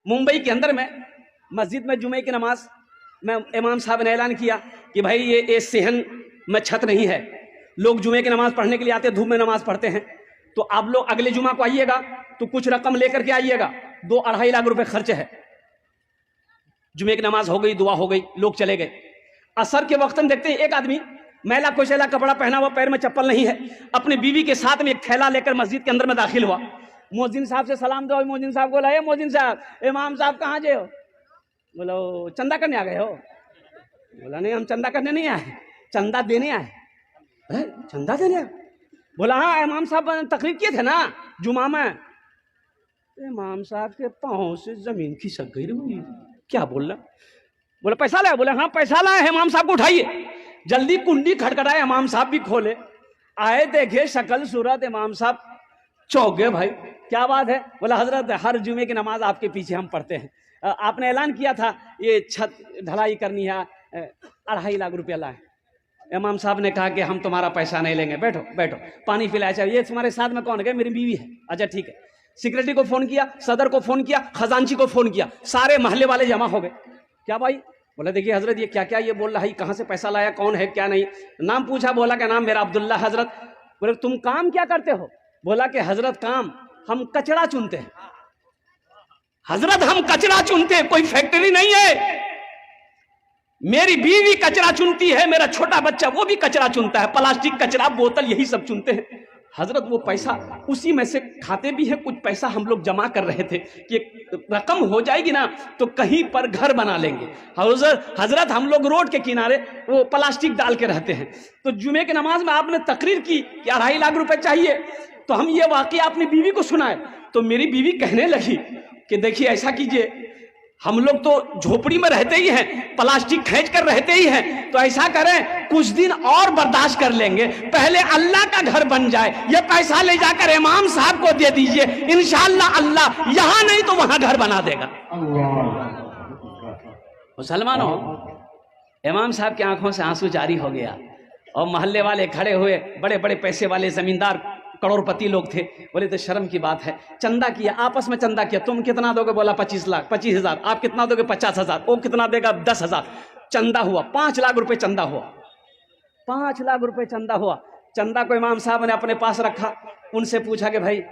मुंबई के अंदर में मस्जिद में जुमे की नमाज में इमाम साहब ने ऐलान किया कि भाई ये सेहन में छत नहीं है, लोग जुमे की नमाज पढ़ने के लिए आते, धूप में नमाज पढ़ते हैं, तो आप लोग अगले जुमा को आइएगा तो कुछ रकम लेकर के आइएगा, 2-2.5 लाख रुपए खर्च है। जुमे की नमाज हो गई, दुआ हो गई, लोग चले गए। असर के वक्त में देखते हैं एक आदमी मैला कुचैला कपड़ा पहना हुआ, पैर में चप्पल नहीं है, अपनी बीवी के साथ में एक थैला लेकर मस्जिद के अंदर में दाखिल हुआ। मोहजिन साहब से सलाम दो। मोहजिन साहब बोला, मोहजिन साहब, इमाम साहब कहाँ जे हो? बोला चंदा करने आ गए हो? बोला नहीं, हम चंदा करने नहीं आए, चंदा देने आए। चंदा देने आए? बोला हाँ, इमाम साहब तकरीर किए थे ना जुमा में। इमाम साहब के पाँव से जमीन खिसक गई रही। क्या बोल रहा? बोला पैसा लाया? बोला हाँ पैसा लाया है। इमाम साहब को उठाइए। जल्दी कुंडी खटखटाए, इमाम साहब भी खोले, आए, देखे शक्ल सूरत, इमाम साहब चौंक गए। भाई क्या बात है? बोला हजरत हर जुमे की नमाज आपके पीछे हम पढ़ते हैं, आपने ऐलान किया था ये छत ढलाई करनी है, 2.5 लाख रुपया लाए। इमाम साहब ने कहा कि हम तुम्हारा पैसा नहीं लेंगे, बैठो बैठो, पानी पिलाया। चाहिए ये तुम्हारे साथ में कौन है? मेरी बीवी है। अच्छा ठीक है। सेक्रेटरी को फोन किया, सदर को फोन किया, खजांची को फोन किया, सारे मोहल्ले वाले जमा हो गए। क्या भाई? बोला देखिए हजरत ये क्या क्या ये बोल रहा है, कहाँ से पैसा लाया, कौन है क्या नहीं। नाम पूछा, बोला क्या नाम मेरा अब्दुल्ला। हजरत बोले तुम काम क्या करते हो? बोला कि हजरत काम हम कचरा चुनते हैं। हजरत हम कचरा चुनते हैं, कोई फैक्ट्री नहीं है। मेरी बीवी कचरा चुनती है, मेरा छोटा बच्चा वो भी कचरा चुनता है, प्लास्टिक कचरा बोतल यही सब चुनते हैं। हजरत वो पैसा उसी में से खाते भी है, कुछ पैसा हम लोग जमा कर रहे थे कि रकम हो जाएगी ना तो कहीं पर घर बना लेंगे। हजरत हम लोग रोड के किनारे वो प्लास्टिक डाल के रहते हैं। तो जुमे की नमाज में आपने तकरीर की कि 2.5 लाख रुपए चाहिए, तो हम ये वाकया अपनी बीवी को सुनाए। तो मेरी बीवी कहने लगी कि देखिए ऐसा कीजिए, हम लोग तो झोपड़ी में रहते ही हैं, प्लास्टिक खींच कर रहते ही हैं, तो ऐसा करें कुछ दिन और बर्दाश्त कर लेंगे, पहले अल्लाह का घर बन जाए, ये पैसा ले जाकर इमाम साहब को दे दीजिए, इंशाअल्लाह अल्लाह यहां नहीं तो वहां घर बना देगा। मुसलमानों, इमाम साहब की आंखों से आंसू जारी हो गया और मोहल्ले वाले खड़े हुए, बड़े बड़े पैसे वाले जमींदार करोड़पति लोग थे। बोले तो शर्म की बात है, चंदा किया, आपस में चंदा किया, तुम कितना दोगे? बोला 25 लाख, 25,000। आप कितना दोगे? 50,000। वो कितना देगा? 10,000। चंदा हुआ 5 लाख रुपए, चंदा हुआ 5 लाख रुपए चंदा हुआ। चंदा को इमाम साहब ने अपने पास रखा, उनसे पूछा कि भाई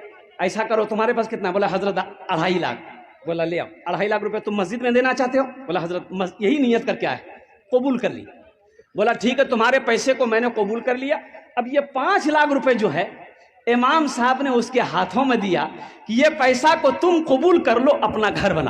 ऐसा करो, तुम्हारे पास कितना? बोला हजरत 2.5 लाख। बोला ले आओ 2.5 लाख रुपए तुम मस्जिद में देना चाहते हो? बोला हजरत यही नियत करके आए, कबूल कर ली। बोला ठीक है, तुम्हारे पैसे को मैंने कबूल कर लिया। अब ये 5 लाख रुपए जो है इमाम साहब ने उसके हाथों में दिया कि ये पैसा को तुम कबूल कर लो, अपना घर बना।